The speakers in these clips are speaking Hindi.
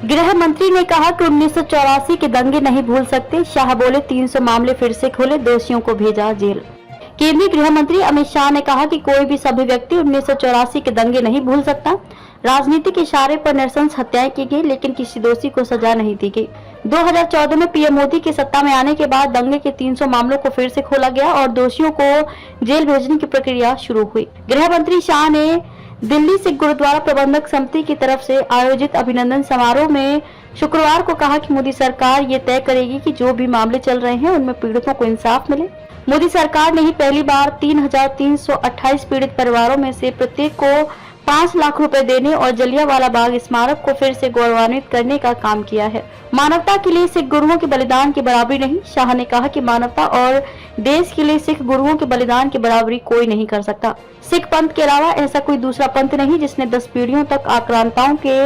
गृह मंत्री ने कहा कि 1984 के दंगे नहीं भूल सकते। शाह बोले 300 मामले फिर से खोले, दोषियों को भेजा जेल। केंद्रीय गृह मंत्री अमित शाह ने कहा कि कोई भी सभ्य व्यक्ति 1984 के दंगे नहीं भूल सकता। राजनीतिक इशारे पर नरसंस हत्याएं की गई, लेकिन किसी दोषी को सजा नहीं दी गई। 2014 में पीएम मोदी के सत्ता में आने के बाद दंगे के 300 मामलों को फिर से खोला गया और दोषियों को जेल भेजने की प्रक्रिया शुरू हुई। गृह मंत्री शाह ने दिल्ली सिख गुरुद्वारा प्रबंधक समिति की तरफ से आयोजित अभिनंदन समारोह में शुक्रवार को कहा कि मोदी सरकार ये तय करेगी कि जो भी मामले चल रहे हैं उनमें पीड़ितों को इंसाफ मिले। मोदी सरकार ने ही पहली बार 3,328 पीड़ित परिवारों में से प्रत्येक को 5 लाख रुपए देने और जलियांवाला बाग स्मारक को फिर से गौरवान्वित करने का काम किया है। मानवता के लिए सिख गुरुओं के बलिदान की बराबरी नहीं। शाह ने कहा कि मानवता और देश के लिए सिख गुरुओं के बलिदान की बराबरी कोई नहीं कर सकता। सिख पंथ के अलावा ऐसा कोई दूसरा पंथ नहीं जिसने 10 पीढ़ियों तक आक्रांताओं के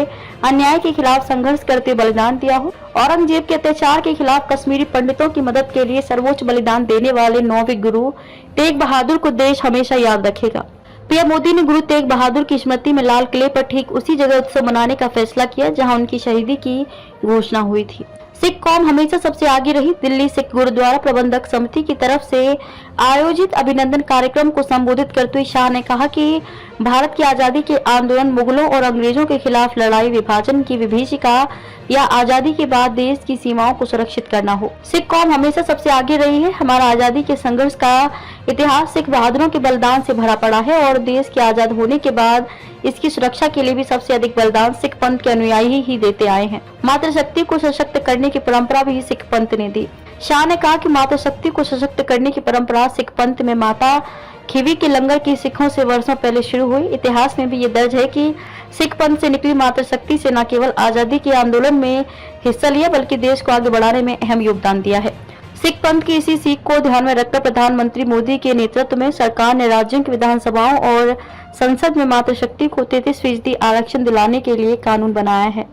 अन्याय के खिलाफ संघर्ष करते बलिदान दिया हो। औरंगजेब के अत्याचार के खिलाफ कश्मीरी पंडितों की मदद के लिए सर्वोच्च बलिदान देने वाले 9वें गुरु तेग बहादुर को देश हमेशा याद रखेगा। पीएम मोदी ने गुरु तेग बहादुर की स्मृति में लाल किले पर ठीक उसी जगह उत्सव मनाने का फैसला किया जहां उनकी शहीदी की घोषणा हुई थी। सिख कौम हमेशा सबसे आगे रही। दिल्ली सिख गुरुद्वारा प्रबंधक समिति की तरफ से आयोजित अभिनंदन कार्यक्रम को संबोधित करते हुए शाह ने कहा कि भारत की आजादी के आंदोलन मुगलों और अंग्रेजों के खिलाफ लड़ाई, विभाजन की विभीषिका या आजादी के बाद देश की सीमाओं को सुरक्षित करना हो। सिख कौम हमेशा सबसे आगे रही है। हमारा आजादी के संघर्ष का इतिहास सिख बहादुरों के बलिदान से भरा पड़ा है और देश के आजाद होने के बाद इसकी सुरक्षा के लिए भी सबसे अधिक बलिदान सिख पंथ के अनुयायी ही देते आए हैं। मातृशक्ति को सशक्त करने की परंपरा भी सिख पंथ ने दी। शाह ने कहा कि मातृशक्ति को सशक्त करने की परंपरा सिख पंथ में माता खीवी के लंगर की सिखों से वर्षों पहले शुरू हुई। इतिहास में भी ये दर्ज है कि सिख पंथ से निकली मातृशक्ति से न केवल आजादी के आंदोलन में हिस्सा लिया बल्कि देश को आगे बढ़ाने में अहम योगदान दिया है। सिख पंथ की इसी सीख को ध्यान में रखकर प्रधानमंत्री मोदी के नेतृत्व में सरकार ने राज्यों की विधानसभाओं और संसद में मातृशक्ति को 33% आरक्षण दिलाने के लिए कानून बनाया है।